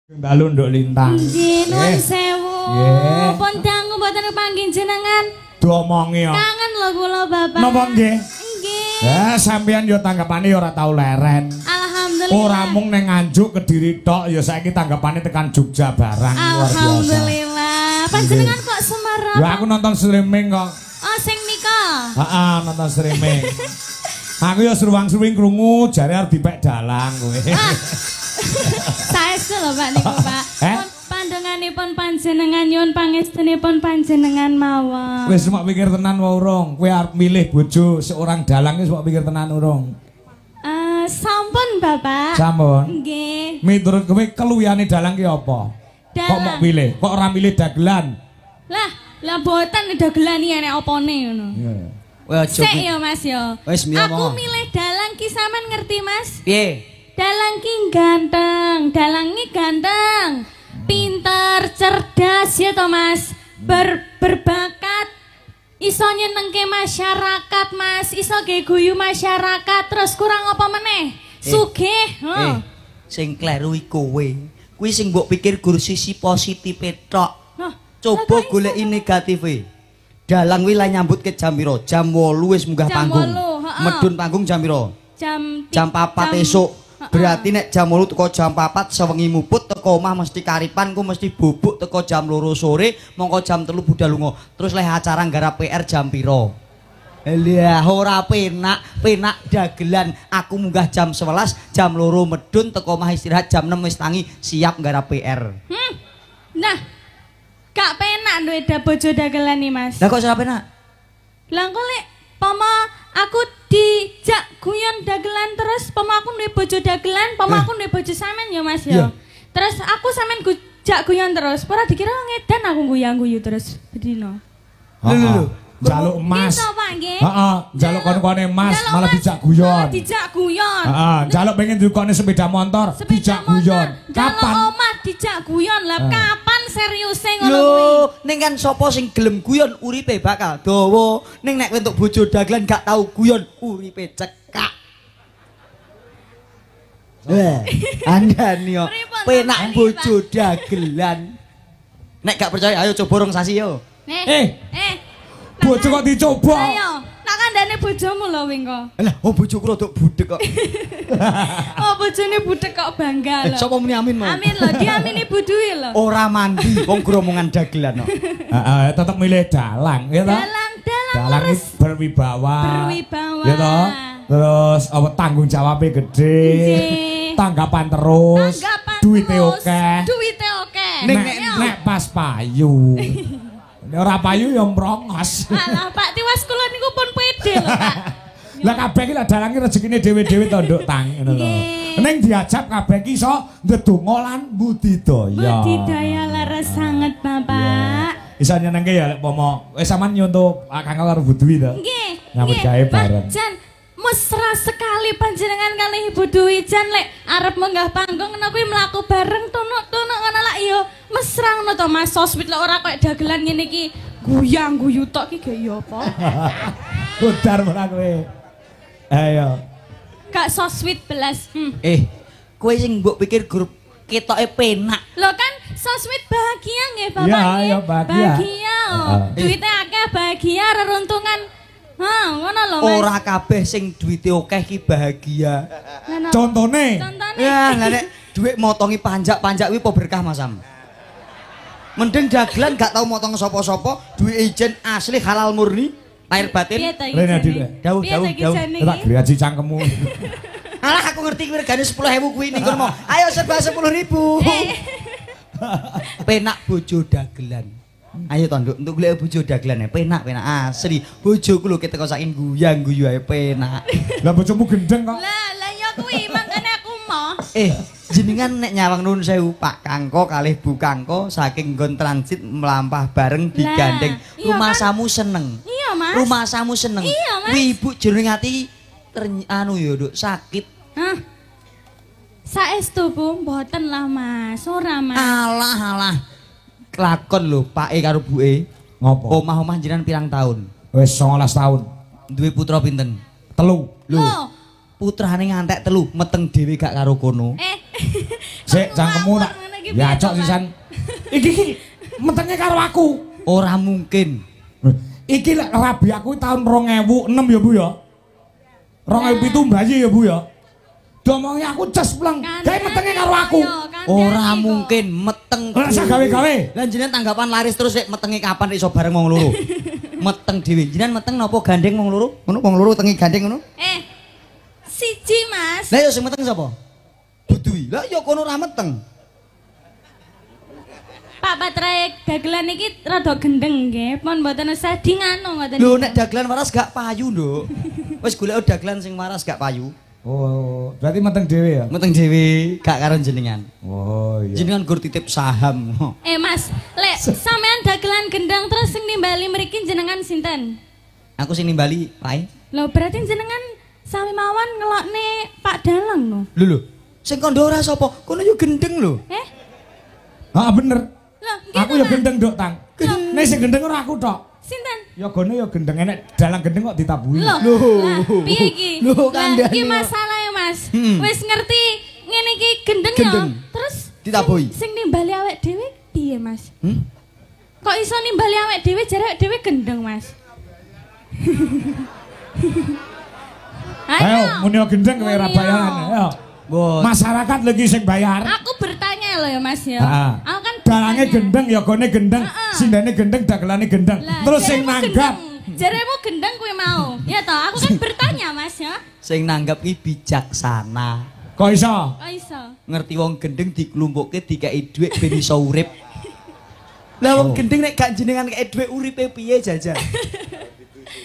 Dalu nduk lintang. Nggih, nuwun sewu. Pun dangu mboten kepanggih jenengan. Diomongi kok. Kangen lho kula Bapak. Napa nggih? Nggih. Sampeyan yo tanggapane ora tau leren. Alhamdulillah. Ora mung ning Nganjuk Kediri tok, ya saiki tanggapane tekan Jogja barang luar biasa. Alhamdulillah. Panjenengan kok Semarang? Lah aku nonton streaming kok. Oh, sing nika. Heeh, nonton streaming. Aku ya seruang-seruing krungu jare arep dipek dalang kowe. Saestu lho Pak niku Pak. Pandanganipun panjenengan nyuwun pangestunipun panjenengan mawon. Wis mok pikir tenan wae urung. Kowe arep milih bojo seorang dalang wis mok pikir tenan urung. Sampun Bapak. Sampun. Nggih. Miturut kowe keluyane dalang ki apa? Kok mok milih? Kok ora milih dagelan? Lah boten dagelan iki enek opone ngono. Iya. Sik ya Mas ya. Aku milih dalang ki sampean ngerti Mas? Piye? Dalang ki ganteng, dalangi ganteng, pinter, cerdas ya toh Mas, berbakat, iso nyenengke masyarakat Mas, iso ge guyu masyarakat, terus kurang apa meneh, sugih. Sing kleru iku kowe, kuwi sing mbok pikir gur sisi positif tok. Coba goleki negatife. Dalang kuwi lah nyambut ke jam piro? Jam 8 wis munggah panggung. Medun panggung jam piro? Jam 4 esuk. Berarti nek jam 8 teko jam 4 sewengi muput teko omah mesti karipan ku mesti bubuk teko jam 2 sore mongko jam 3 budal lunga. Terus leh acara nggarap PR jam piro? Lah ora penak dagelan. Aku munggah jam 11, jam 2 medun teko omah istirahat jam 6 wis tangi siap nggarap PR. Nah, gak penak duwe bojo dagelan nih Mas. Lah kok ora penak? Lah kok lek pama aku dijak guyon dagelan terus pama aku duwe bojo dagelan, pama aku duwe bojo sampean ya Mas ya. Terus aku sampean jak guyon terus, ora dikira ngedan aku guyang-guyu terus bedino. Lho, njaluk emas. Gitu Pak nggih. Heeh, njaluk kon-kone emas malah dijak guyon. Dijak guyon. Heeh, njaluk pengen dukone sepeda motor, dijak guyon. Kapan? Omah dijak guyon. Lah kapan seriuse ngono kuwi? Lho, ning kan sapa sing gelem guyon uripe bakal dawa. Ning nek entuk bojo dagelan gak tau guyon uripe cekak. Andani yo penak bojo dagelan. Nek gak percaya ayo coba rong sasi yo. Bojo kok dicoba? Ayo, tak kandhane bojomu lho wing kok. Lah, bojoku rodok budhek kok. Bojone budhek kok bangga lho. Sapa muni amin mau? Amin lho, diamini Bu Dwi lho. Ora mandi wong gromongan dagelan kok. Heeh, tetep milih dalang, ya toh? Dalang iki berwibawa. Ya toh? Terus apa tanggung jawabnya gede. Tanggapan terus. Duite akeh. Nek pas payu. Ora payu ya mrongos. Alah Pak Tiwas kula niku pun pede lho Pak. Lah kabeh iki lah dalange rezekine dhewe-dhewe to nduk tang ngono lho. Ning diajab kabeh iki iso ndedonga lan budidaya. Budidaya laras sanget Bapak. Iso nyenengke ya lek pomo wis sampean nyonto Kang karo Bu Dwi to. Nggih. Nyambut gawe bareng. Jan mesra sekali panjenengan kalih Ibu Dwi Jan lek arep munggah panggung ngono kuwi mlaku bareng tunuk-tunuk ngono lak ya mesra ngono to Mas soswit lek ora koyo dagelan ngene iki guyang-guyu tok iki gak ya apa. Budar ora kowe. Ayo. Gak soswit belas. Kowe sing mbok pikir grup ketoke penak. Lho kan soswit bahagia nggih Bapak nggih. Ya, bahagia. Bahagia. Duite akeh bahagia reruntungan. Ngono lho Mas. Ora kabeh sing duwite akeh iki bahagia. Contone? Ya, lah nek dhuwit motongi panjak-panjak kuwi apa berkah Mas Sam? Mending dagelan gak tau motong sapa-sapa, duwe ijen asli halal murni, lahir batin. Rene dhewe. Dawuh. Tak graji cangkemmu. Alah aku ngerti kuwi regane 10.000 kuwi ning kono. Ayo serba 10.000. Penak bojo dagelan. Ayo to Nduk, untuk golek bojo dagelan penak asli. Bojoku lho keteko saking guyang-guyu ae penak. Lah bojomu gendeng kok. Lah ya kuwi makane aku mau. Jenengan nek nyawang nuwun sewu Pak Kangko kalih Bu Kangko saking nggon transit melampah bareng digandeng. Rumah samu seneng. Iya Mas. Rumah samu seneng. Iya Mas. Kuwi ibu jeneng ati anu ya Nduk sakit. Saestu Bu, mboten lah Mas, ora Mas. Alah. Kelakon lho pake karo buke. Ngopo? Omah-omah jenengan pirang tahun? Wis 19 tahun. Duwe putra pinten? 3. Lho. Putrane ngantek 3, meteng dhewe gak karo kono. Sik cangkemmu tak Ya cok sisan. Iki metenge karo aku. Ora mungkin. Iki lek rabi aku tahun 2006 ya Bu ya. 2007 bayi ya Bu ya. Domongi aku ces pleng. Gawe metenge karo aku. Ora mungkin meteng. Ora usah gawe-gawe. Lah jenengan tanggapan laris terus sik metenge kapan iso bareng wong loro. Meteng dhewe. Jenengan meteng napa gandeng wong loro? Ngono wong loro tengi gandeng ngono? Siji Mas. Lah ya sing meteng sapa? Budui. Lah ya kono ora meteng. Pak Patre dagelan iki rada gendeng nggih, pun mboten usah dingano ngoten. Lho nek dagelan waras gak payu, Nduk. Wis golek dagelan sing waras gak payu. Oh, berarti meteng dhewe ya? Meteng dhewe gak karo jenengan. Oh iya. Jenengan gur titip saham. Mas, lek sampean dagelan gendeng terus sing nimbali mriki jenengan sinten? Aku sing nimbali, Pak. Lho berarti jenengan sami mawon ngelokne Pak Dalang no. Lho, sing kandha ora sapa? Kono yo gendeng lho. Ah bener. Loh, aku ya gendeng Dok Tang. Nek sing gendeng ora aku tok. Sinten? Ya gone ya gendeng enek dalang gendeng kok ditabuhi. Lho. Piye iki? Lho kandhane. Iki masalah ya Mas. Wis ngerti ngene iki gendeng ya. Terus ditabuhi. Sing nimbali awake dhewe piye Mas? Kok iso nimbali awake dhewe jare awake dhewe gendeng Mas? Ayo, muni gendeng kowe ora bayaran. Ayo. Masyarakat lagi sing bayar. Aku bertanya loh ya Mas ya. Aku kan dalange gendeng ya gone gendeng, sindane gendeng, dagelane gendeng. Terus sing nanggap. Jaremu gendeng kowe mau. Ya toh, aku kan bertanya Mas ya. Sing nanggap ki bijaksana. Kok iso? Kok iso? Ngerti wong gendeng diklumpukke dikeki dhuwit ben iso urip. Lah wong gendeng nek gak jenengan kek dhuwit uripe piye jajan?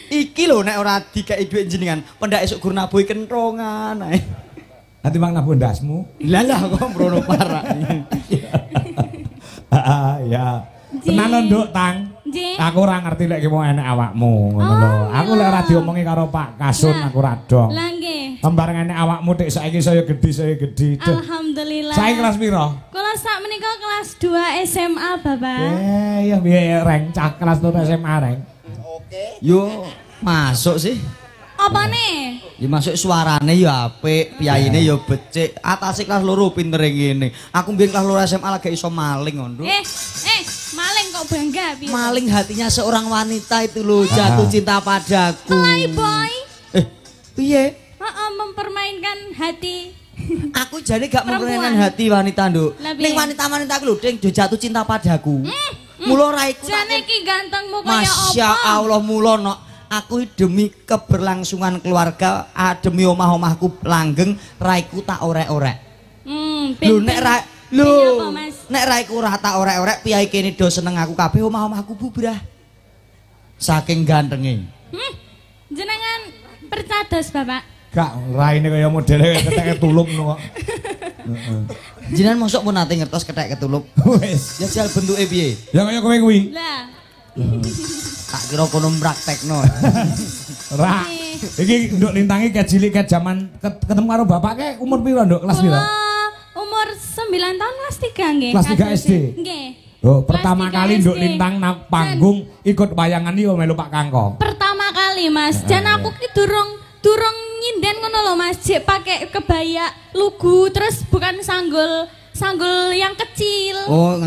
Iki lho nek ora dikeki dhuwit jenengan, pendak esuk gur nabuhi kentongan ae. Nanti mang nabuh ndasmu. Lah kok mrono parah. Ya. Tenan Nduk Tang. Aku ora ngerti lek ki mau enek awakmu ngono lho. Aku lek ora diomongi karo Pak Kasun aku ora dong. Lah nggih. Tembareng enek awakmu dik saiki saya gedhi. Alhamdulillah. Saiki kelas piro? Kula sak menika kelas 2 SMA, Bapak. Ya piye reng cah kelas 2 SMA reng. Oke. Yo masuk sih. Apa nih? Ya masuk suarane ya apik, piyaine ya becik. Atase kelas 2 pintere ngene. Aku mbiyen kelas 2 SMA lagi iso maling ngono. Maling kok bangga piye? Maling hatinya seorang wanita itu loh, jatuh cinta padaku. Playboy. Piye? Mempermainkan hati. Aku jadi gak mempermainkan hati wanita, Nduk. Ning wanita-wanita aku lho, ding jatuh cinta padaku. Mula raiku. Jane iki gantengmu kaya apa? Masya Allah mula nok. Aku demi keberlangsungan keluarga, demi omah-omahku langgeng, raiku tak orek-orek. Lho nek raiku ora tak orek-orek, piyai kene do seneng aku kabeh, omah-omahku bubrah. Saking gantenge. Jenengan percados, Bapak. Gak raine kaya modele ketek ketulup ngono kok. Jenengan mosok pun nate ngertos ketek ketulup. Wis, ya jal bentuke piye? Ya kaya kowe kuwi. Lah. Tak kira kono praktekno. Ra. Iki Nduk Lintangi kejilik ke jaman ketemu karo bapak ke umur piro Nduk? Kelas piro? Umur 9 tahun kelas 3 nggih. Kelas 3 SD. Nggih. Oh, pertama kali Nduk Lintang nang panggung ikut wayangan iki melu Pak Kangko. Pertama kali Mas, jan aku ki durung nyinden ngono lho Mas, jek pakai kebaya lugu terus bukan sanggul yang kecil. Oh,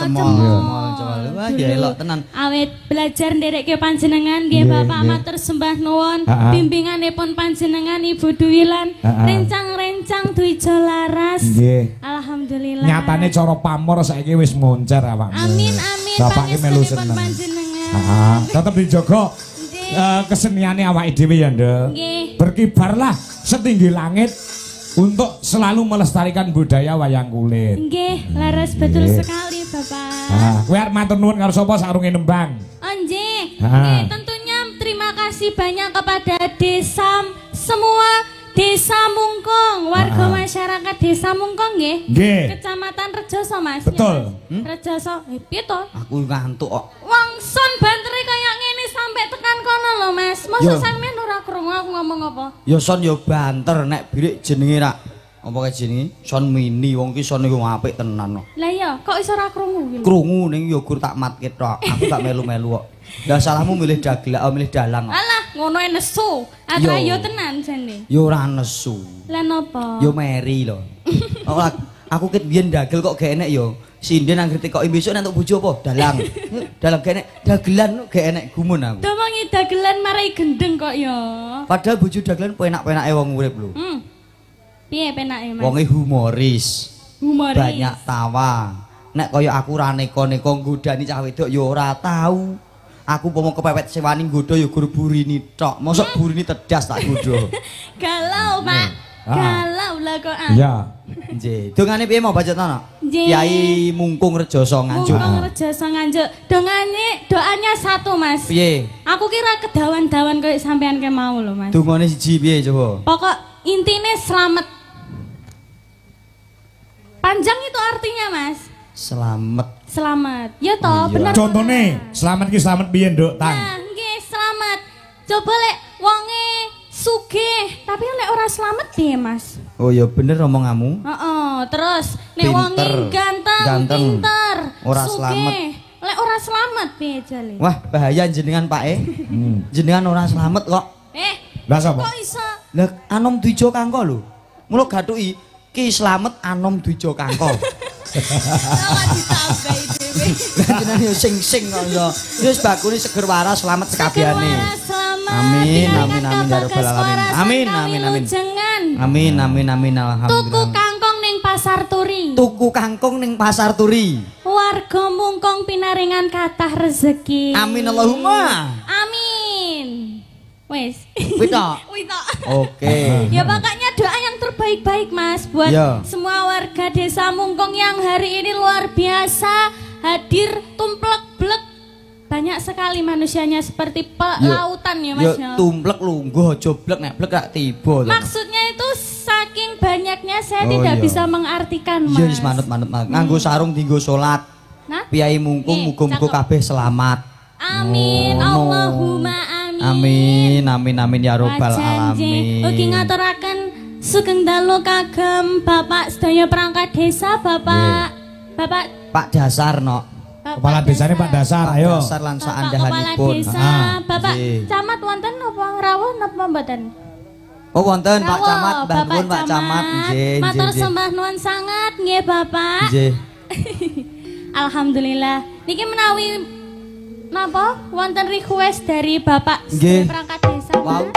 cemol. Wah, ya elok tenan. Awet belajar nderekke panjenengan nggih Bapak matur sembah nuwun. Bimbinganipun panjenengan Ibu Dwi lan rencang-rencang Dwijo Laras. Alhamdulillah. Nyatane cara pamor saiki wis moncer awakmu. Amin. Bapak ki melu seneng. Tetep dijogo keseniane awake dhewe ya, Nduk. Berkibarlah setinggi langit untuk selalu melestarikan budaya wayang kulit. Nggih, laras betul sekali, Bapak. Kowe arep matur nuwun karo sapa sarunge nembang? Nggih. Nggih, tentunya terima kasih banyak kepada semua Desa Mungkong, warga masyarakat Desa Mungkong nggih. Kecamatan Rejoso Mas. Betul. Rejoso. Piye to? Aku ngantuk kok. Wangson bantere kaya ngene sampe tekan kono lho Mas. Mosok sampean ora krungu aku ngomong apa? Ya son ya banter nek birik jenenge rak. Apa kae jenenge? Son mini wong ki son iku apik tenan kok. Lah iya, kok iso ora krungu? Krungu ning ya gur tak matke tok. Aku gak melu-melu kok. Lah salahmu milih milih dalang. Alah, ngono nesu. Atrayo tenan jane. Ya ora nesu. Lah napa? Ya meri lho. Aku ket biyen dagel kok gak enek yo. Sinden anggere tekoki besok entuk bojo apa? Dalang. Dalang gak enek, dagelan gak enek gumun aku. Domongi dagelan marai gendeng kok yo. Padahal bojo dagelan penak-penake wong urip lho. Piye penake, Mas? Wonge humoris. Humoris. Banyak tawa. Nek kaya aku ra neko-neko nggodani cah wedok ya ora tau. Aku pomo kepepet sewani nggodho ya gur burini tok. Mosok burini tedas tak godho. Galau, Pak. Galau lah kok. Iya. Nggih. Dongane piye mau bacotno? Nggih. Kyai Mungkung Rejoso Nganjuk. Mungkung Rejoso Nganjuk. Doanya satu, Mas. Piye? Aku kira kedawan-dawan koyo sampean ke mau lho, Mas. Dungane siji piye coba? Pokok intine selamat. Panjang itu artinya, Mas. Selamat. Selamat. Ya toh, bener. Contone, selamat ki selamat piye, Nduk? Tang. Nah, nggih, selamat. Coba lek wonge sugih, tapi lek ora selamat piye, Mas? Oh ya bener omonganmu. Terus nek wonge ganteng, pinter, ora sugih, selamat. Lek ora selamat piye jale? Wah, bahaya jenengan Pak Jenengan ora selamat kok. Lah sapa? Kok iso? Lah anom Dwijo Kangko lho. Mulo gathuki Ki Slamet anom Dwijo Kangko. Ora ditambahi dhewe. Lah jenengan yo sing-sing kok yo. Wis bakune seger waras selamat sekabehane. Amin amin amin ya rabbal alamin. Amin amin amin. Amin amin amin alhamdulillah. Tuku kangkong ning Pasar Turi. Tuku kangkung ning Pasar Turi. Warga mungkong pinaringan kathah rezeki. Amin Allahumma. Amin. Wes. Wita. Wita. Oke. Ya pokoknya doa yang terbaik-baik Mas buat semua warga desa Mungkong yang hari ini luar biasa hadir tumplek-blek. Banyak sekali manusianya seperti pelautan ya Mas. Ya tumplek lungguh aja blek nek blek gak tiba. Maksudnya itu saking banyaknya saya tidak bisa mengartikan Mas. Iya wis manut-manut. Nganggo sarung dinggo salat. Nah, Piyai Mungkung muga-muga kabeh selamat. Amin. Allahumma amin. Amin amin amin ya rabbal alamin. Ugi ngaturaken sugeng dalu kagem Bapak sedaya perangkat desa, Bapak Pak Dasar no. Kepala desane Pak Dasar, ayo. Dasar lan Kepala saandahanipun. desa, Bapak Camat wonten napa rawuh napa mboten? Oh wonten Pak Camat, Mbah nuwun Pak Camat. Nggih, matur sembah nuwun sangat nggih Bapak. Nggih. Alhamdulillah. Niki menawi napa wonten request dari Bapak sedaya perangkat desa. Wow.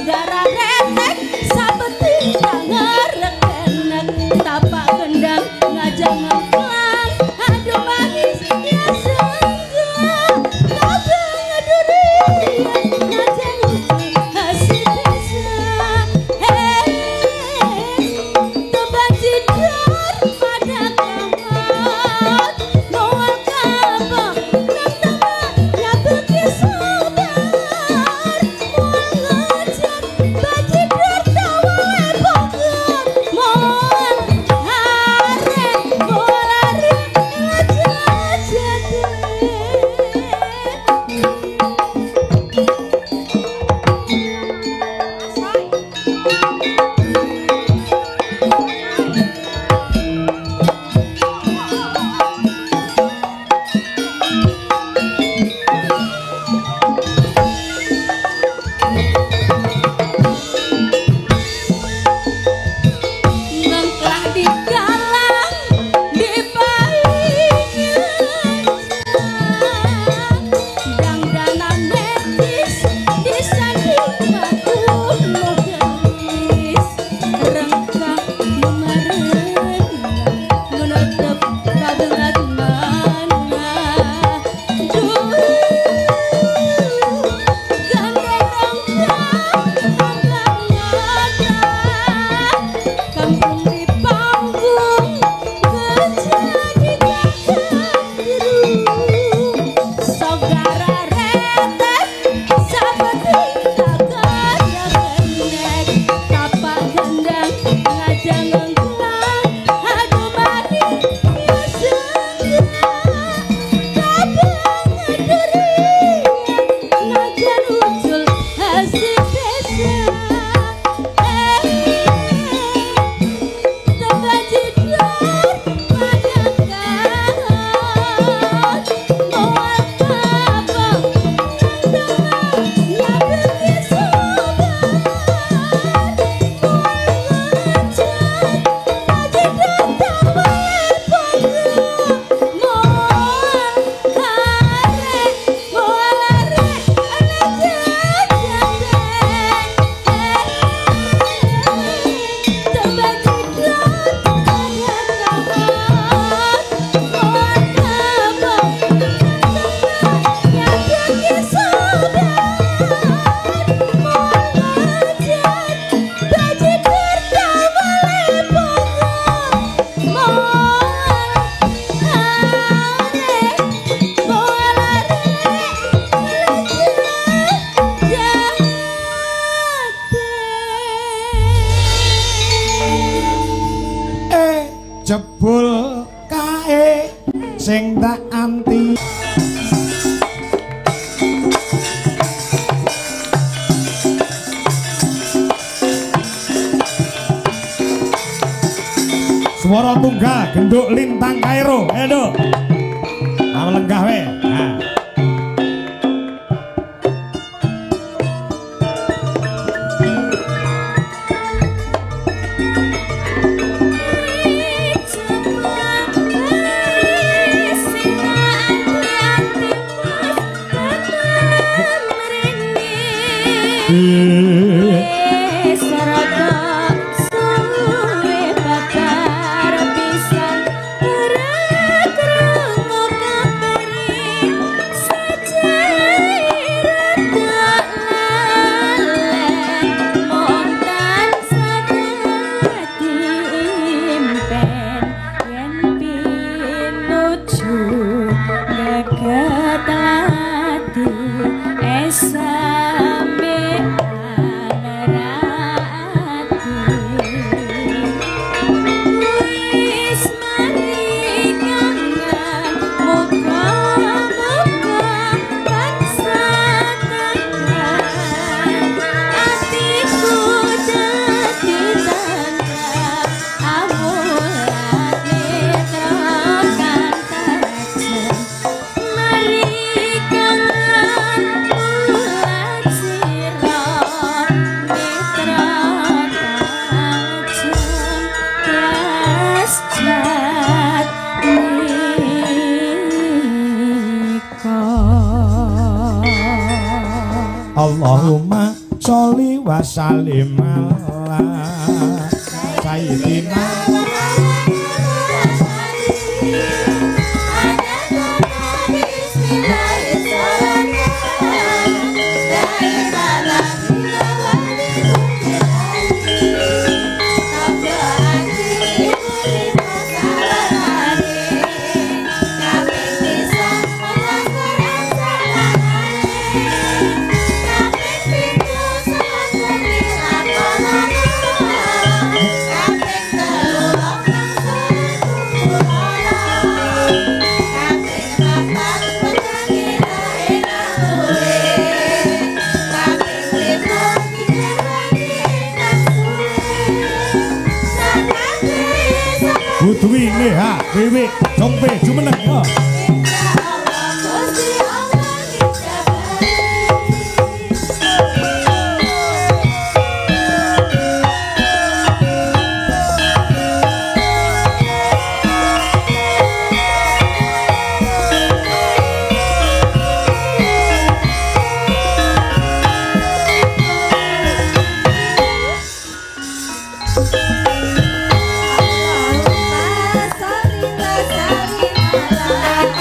Gara retek sapeti ngarek enak tapak kendang sing tak anti. Swara tunggal genduk lintang Kairo. Ayo. Lenggah we. Nah. Allahumma sholli wa sallim ala sayyidina Dwi ha, Wiwi, Jongpe, Jumeneng ya. La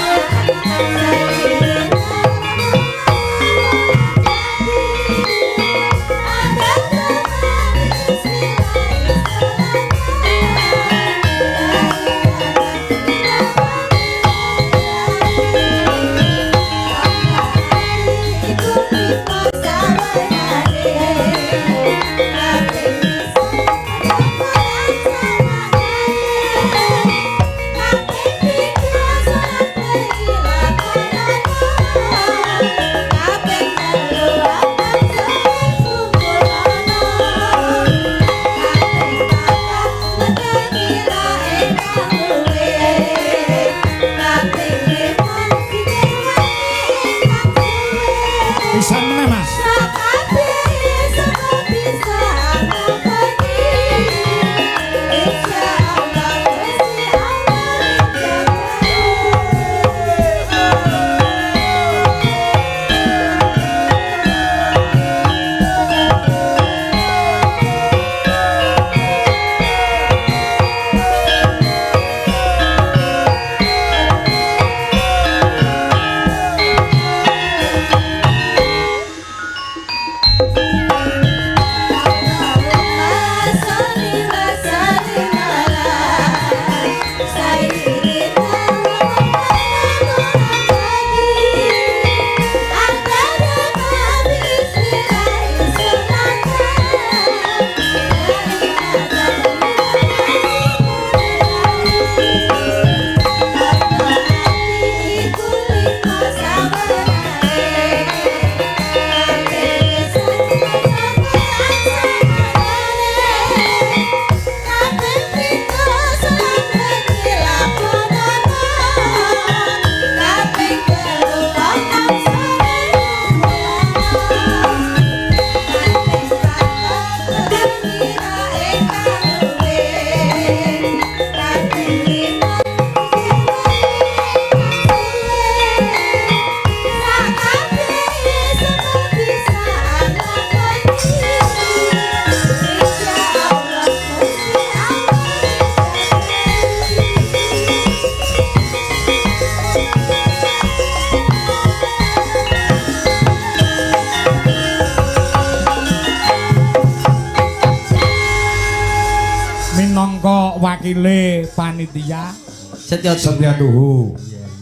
wakile panitia Setya Tuhu.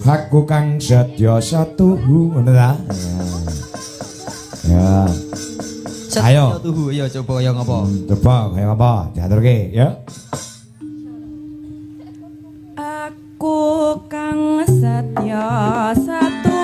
Aku kang Setya Tuhu ngono ta? Ya. Ayo. Tuhu ya coba kaya ngapa? Coba kaya ngapa? Diaturke ya. Aku kang Setya Tuhu.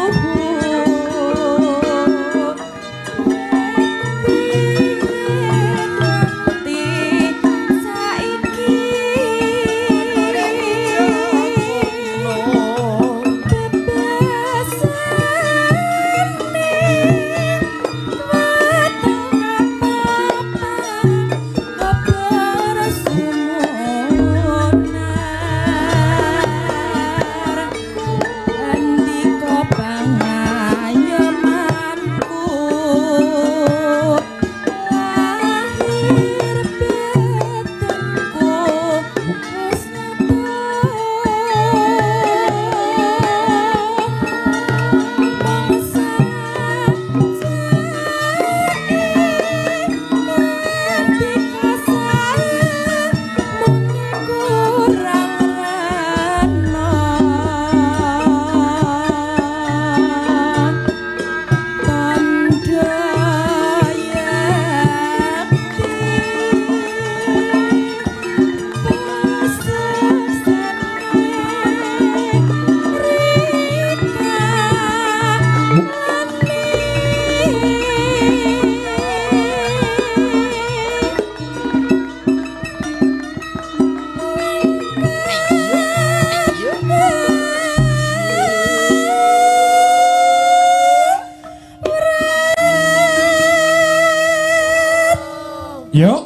Yuk.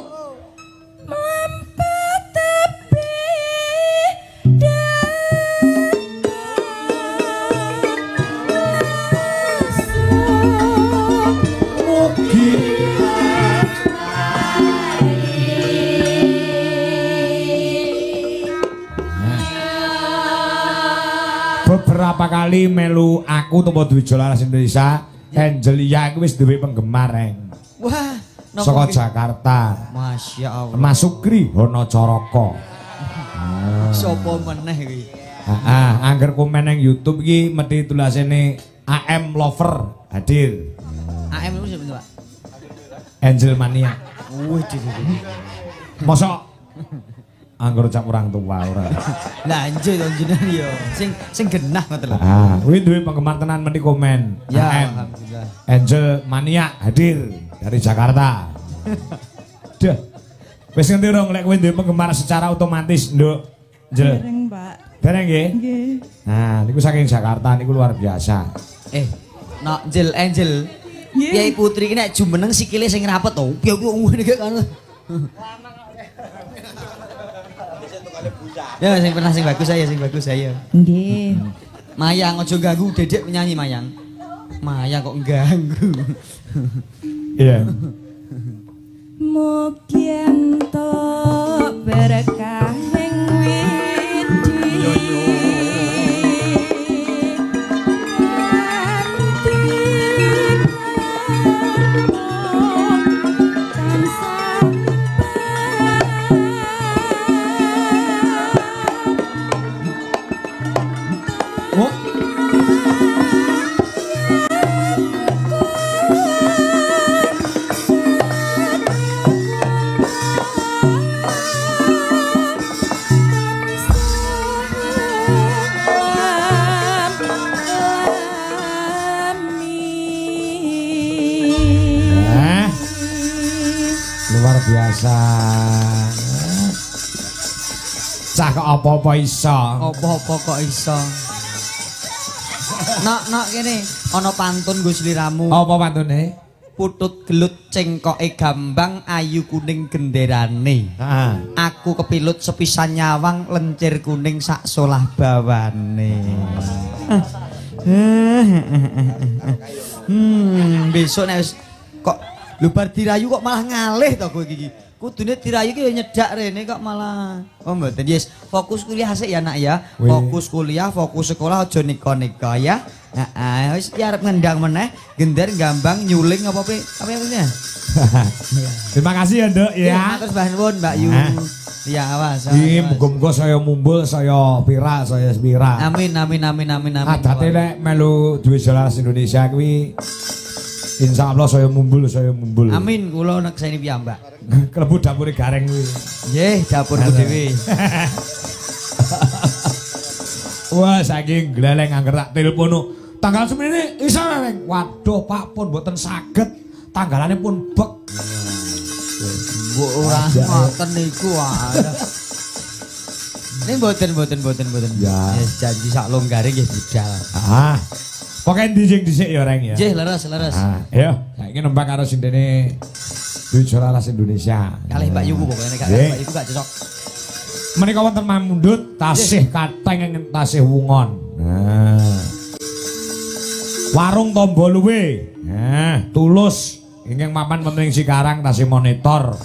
Beberapa kali melu aku Tompo Dwijo Laras Indonesia, Angelia iku wis duwe penggemar eng. Wah, saka Jakarta. Masya Allah. Mas Sukri Hono Coroko. Sopo meneh iki? Heeh, angger komen ning YouTube iki mesti tulisane AM Lover hadir. AM itu siapa, Pak? Angel Mania. Wih, Mosok anggur cak orang tua ora. Lah anjir to jenengan yo. Sing genah ngoten lho. Ah, kuwi duwe penggemar tenan mesti komen. Ya, AM. alhamdulillah. Angel Mania hadir dari Jakarta. Dah. Wis ngerti dong lek kowe duwe penggemar secara otomatis, Nduk. Angel. Dereng, Pak. Dereng nggih? Nggih. Nah, niku saking Jakarta niku luar biasa. Nak Angel. Kiai Putri ki nek jumeneng sikile sing rapet to. Piye-piye ngene iki kan. Ya sing pernah sing bagus saya. Nggih. Mayang aja ganggu Dedek penyanyi Mayang. Mayang kok ganggu. Iya. Mugi entuk berkah ing widi. Luar biasa. Cah kok apa-apa iso. Apa-apa kok iso. Nak kene ana pantun nggo sliramu. Apa pantune? Putut gelut cengkoke gambang ayu kuning genderane. Heeh. Aku kepilut sepisan nyawang lencir kuning sak solah bawane. Besok nek kok lubar dirayu kok malah ngalih to kowe iki. Kudune dirayu ki nyedak rene kok malah. Oh mboten, yes. Fokus kuliah sik ya nak ya. Fokus kuliah, fokus sekolah aja nika-nika ya. Heeh, wis ki arep ngendang meneh, gender gambang nyuling apa pe? Apa ya? Terima kasih ya, Nduk ya. Terus Mbah Nuwun, Mbak Yu. Iya, awas. Iki muga-muga saya mumbul, saya pira, saya spira. Amin. Adate nek melu duwe Jolaras Indonesia kuwi insyaallah saya mumbul. Amin, kula nekseni piyambak. Klebu dapure gareng kuwi. Nggih, dapurku dhewe. Wah, saking gleleng angger tak telepon tanggal semene iso neng. Waduh, Pak pun mboten saged. Tanggalane pun bek. Mbok ora ngoten niku wae. Ning mboten. Ya. Wis janji sak longgare nggih budal. Pokoke dhisik ya Reng ya. Nggih, leres. Ayo, saiki nembang karo sindene Duit Jolaras Indonesia. Kalih Mbak Yu pokoknya gak Mbak Yu gak cocok. Menika wonten mamundhut tasih kateng tasih wungon. Warung Tombo Luwe. Tulus ingkang mapan wonten ing Cikarang tasih monitor.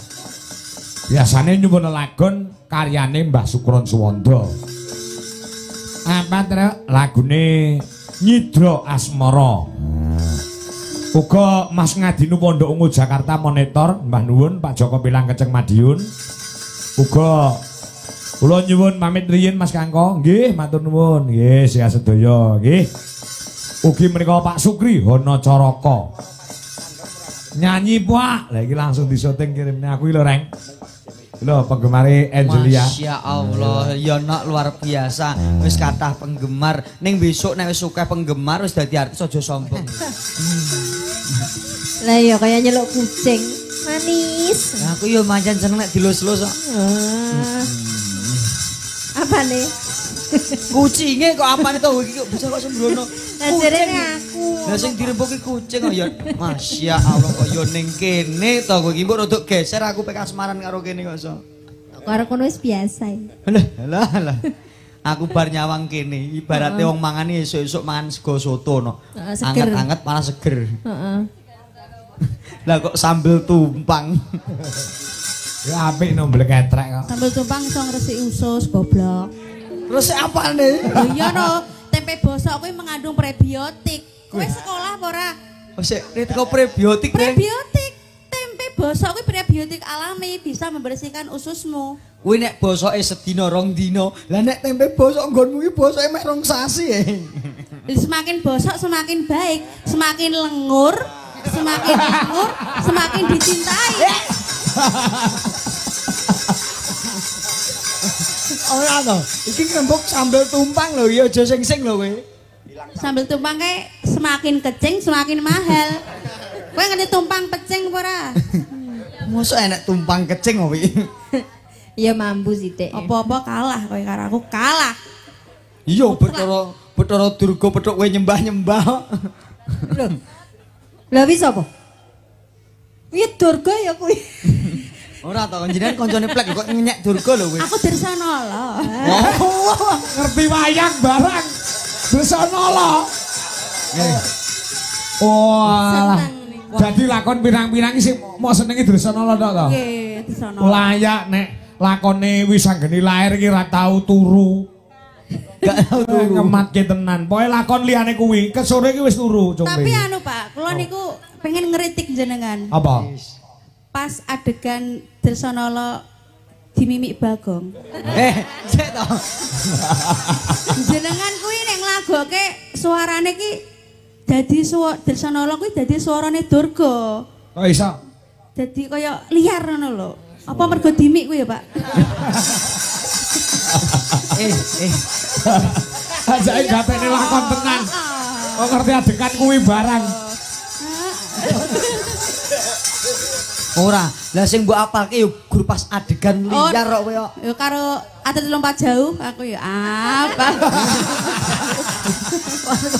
Biasane nyuwun lagon karyane Mbah Sukron Suwanda. Apa lagune Nyidra Asmara. Uga Mas Ngadinu Pondok Ungu Jakarta monitor Mbah Nuwun Pak Joko Pilang Keceng Madiun. Uga kula nyuwun pamit riyin Mas Kangko. Nggih, matur nuwun. Nggih, sehat sedaya. Nggih. Ugi menika Pak Sukri Hono Caraka. Nyanyi Pak. Lah iki langsung disyuting kirimne aku lho, Reng. Lho, penggemare Angelia. Masya Allah, ya nak luar biasa. Wis kathah penggemar. Ning besok nek wis akeh penggemar wis dadi artis aja sombong. Lah ya kaya nyeluk kucing. Manis. Nah, aku yo mancen seneng nek dilus-lus kok. Apa nih? Kucinge kok apane to iki kok bisa kok sembrono. Lah jarene aku. Lah sing dirembuki kucing kok ya Masya Allah kok yo ning kene to kok iki mbok rodok geser aku pek asmaran karo kene kok iso. Karo kono wis biasa. Lah. Aku bar nyawang kene ibarate wong mangane esuk-esuk mangan sego soto no. Anget-anget malah seger. Heeh. Lah kok sambel tumpang. Ya apik no bleketrek kok. Sambel tumpang iso ngresiki usus goblok. Terus apane? Lho iya no, tempe bosok kuwi mengandung prebiotik. Kowe sekolah apa ora? Oh sik, teko prebiotik. Prebiotik. Tempe bosok kuwi prebiotik alami bisa membersihkan ususmu. Kuwi nek bosoke sedina rong dina. Lah nek tempe bosok nggonmu iki bosoke mek rong sasi. Semakin bosok semakin baik, semakin lengur, semakin dicintai. Ora to. Iki rembug sambel tumpang lho, ya aja sing-sing lho kowe. Sambel tumpang kae semakin kecing semakin mahal. Kowe ngerti tumpang pecing apa ora? Mosok enek tumpang kecing kok iki. Iya mampu sithik. Apa-apa kalah kowe karo aku kalah. Iya Bathara Durga petuk kowe nyembah-nyembah. Lho. Lah wis apa? Iya Durga ya kuwi. Ora to jenengan kancane plek kok nyenyek Durga lho kowe. Aku Dirsanala. Ngerti wayang barang. Dirsanala. Wah. Jadi lakon pirang-pirang iki sing mau senengi Dirsanala tok to? Nggih, Dirsanala. Layak nek lakone wis anggene lair iki ra tau turu. Gak tau turu. Ngematke tenan. Pokoke lakon liyane kuwi, kesore iki wis turu, Combe. Tapi anu Pak, kula niku pengen ngeritik jenengan. Apa? Pas adegan Dirsanala dimimik Bagong. Cek to. Jenengan kuwi nek nglagoke suarane ki dadi Dirsanala kuwi dadi suarane Durga. Kok iso? Dadi kaya liar ngono lho. Apa mergo dimik kuwi ya, Pak? Ajake gapene lakon tenan. Kok ngerti adegan kuwi barang. Ora, lah sing mbok apalke yo gur pas adegan liar kok kowe kok. Yo karo atlet lompat jauh aku ya apa.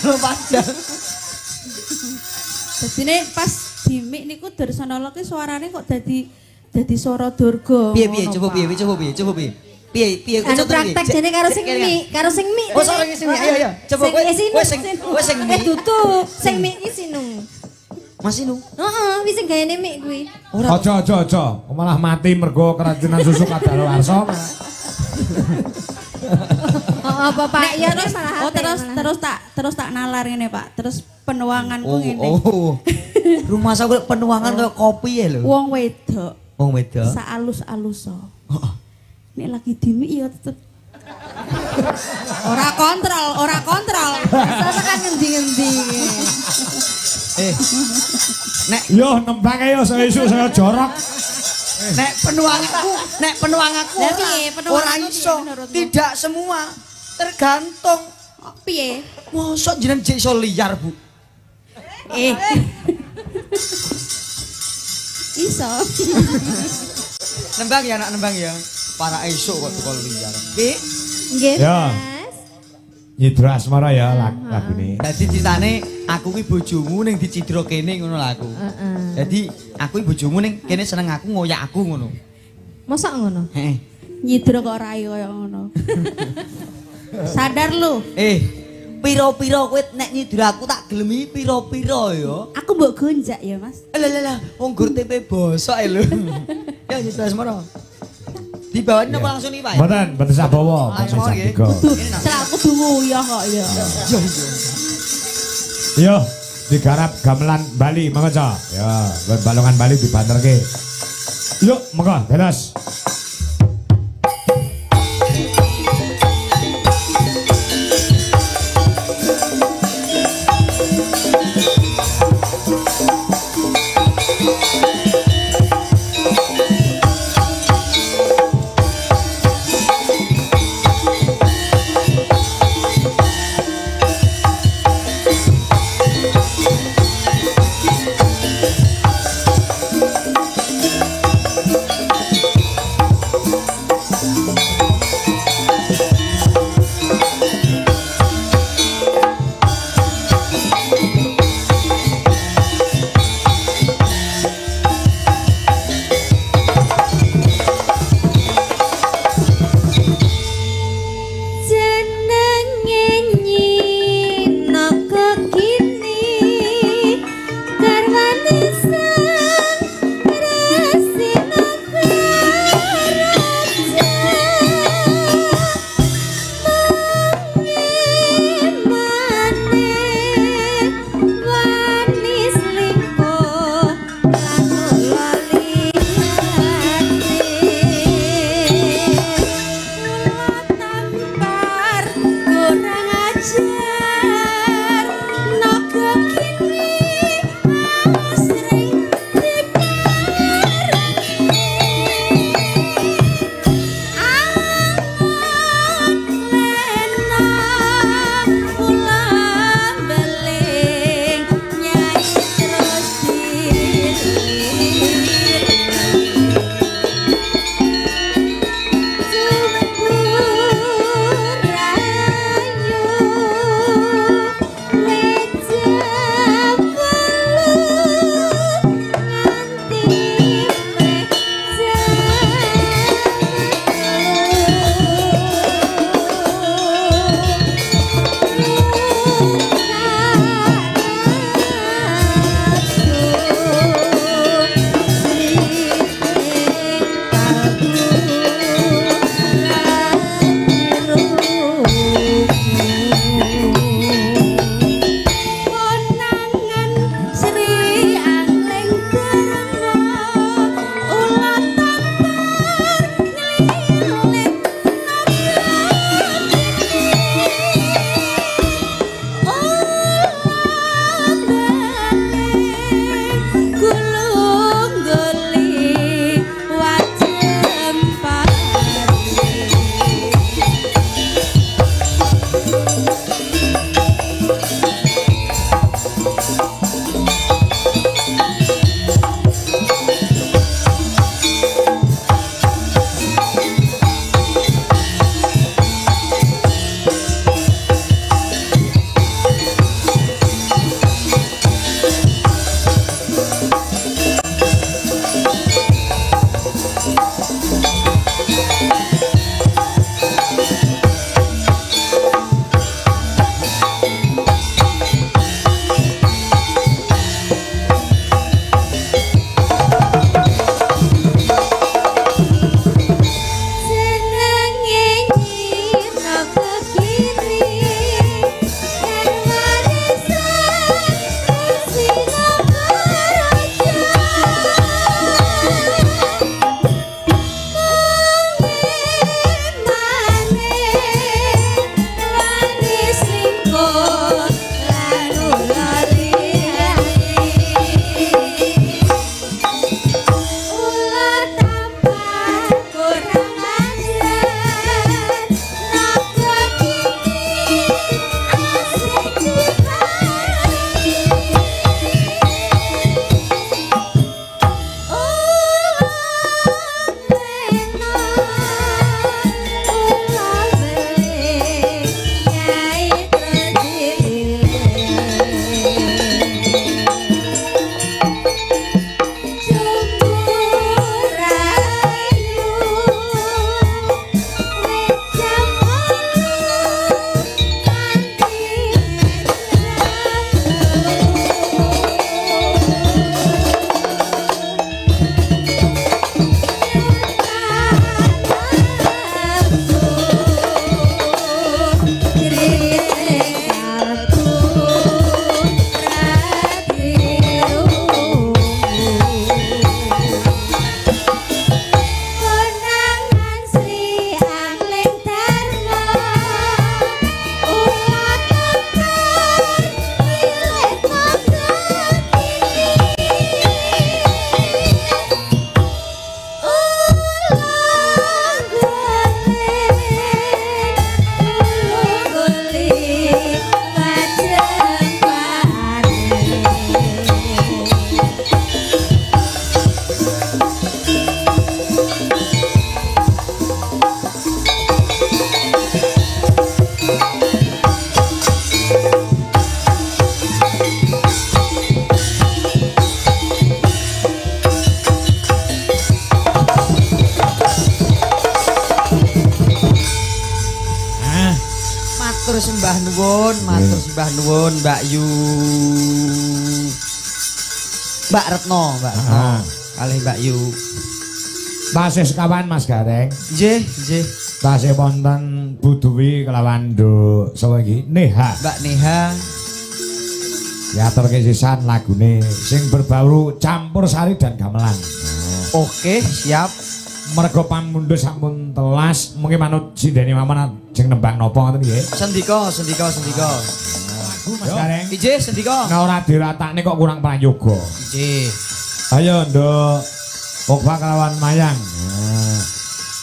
Lompat jauh. Dadine pas dimik niku Dirsanala ki suarane kok dadi suara Durga. Piye coba piye. Piye anu praktek jene karo sing mik. Oh sorry sing mik. Ayo. Coba kowe sing mik. Tutu, sing mik iki sinu. Mas Inu. Heeh, wis sing gayane mik kuwi. Aja. Malah mati mergo keracunan susu kadaluwarsa. Apa Pak? Ya terus tak terus tak nalar ngene Pak. Terus penuanganku ngene. Oh. Rumah saya penuangan kayak kopi ya lho. Wong wedok. Wong wedok. Saalus-alus. Nek lagi dimi ya tetep ora kontrol. Bisa kan ngendi-ngendi. Nek yo nembang ayo esuk saya jorok. Nek penuanganku ora iso. Tidak semua. Tergantung. Piye? Mosok jenengan jek iso liar, Bu? Iso. Nembang ya, anak nembang ya. Para esuk kok tukul liar. Nggih. Nggih, Ya. Mas. Nyidra asmara ya lagune. Dadi critane aku kuwi bojomu ning dicidra kene ngono lho aku. Dadi aku kuwi bojomu ning kene seneng aku ngoyak aku ngono. Mosok ngono? Heeh. Nyidra kok rai kaya ngono. Sadar lu. Piro-piro kowe nek nyidra aku tak gelemi piro-piro ya. Aku mbok gonjak ya, Mas. Lah, wong gur tempe bosok lho. Ya nyidra asmara. Dibawain apa langsung iki, Pak? Mboten sabawa, langsung jam 3. Celak kudu nguyah kok ya. Yo, digarap gamelan Bali monggo, Cok. Ya, buat balongan Bali dibanterke. Yuk, monggo, beres. nuwun, matur sembah nuwun Mbak Yu. Mbak Retno. Kalih Mbak Yu. Tasih sekawan Mas Gareng. Nggih, nggih. Tasih wonten Bu Duwi kelawan Nduk sapa iki? Neha. Mbak Neha. Diaturke sisan lagune sing berbau campur sari dan gamelan. Oke, siap. Mergo pamundhut sampun telas, mungkin manut sindene mawon jeng nembang napa ngoten nggih. Sendika. Mas Gareng. Nggih, sendika. Nek ora diratakne kok kurang prayoga. Nggih. Ayo Nduk. Pokba kelawan Mayang.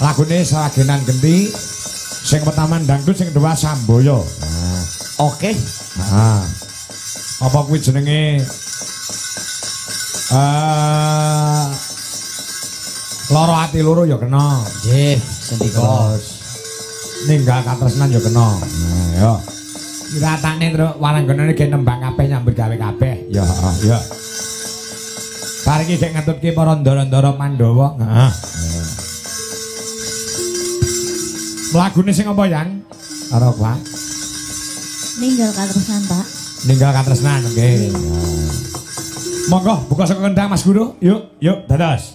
Lagune Seragenan Genti. Sing pertama dangdut, sing kedua Samboyo. Oke. Apa kuwi jenenge Loro ati loro ya kena. Nggih, sendika. Ninggal katresnan ya kena. Ya. Diratane terus waranggonane ge nembang kabeh nyambut gawe kabeh. Ya. Bar iki gek ngetutke para ndara-ndara Pandhawa. Heeh. Lagune sing apa yang? Karo Pak. Ninggal katresnan, Pak. Ninggal katresnan, nggih. Monggo buka saka kendang Mas Guru. Yuk, dados.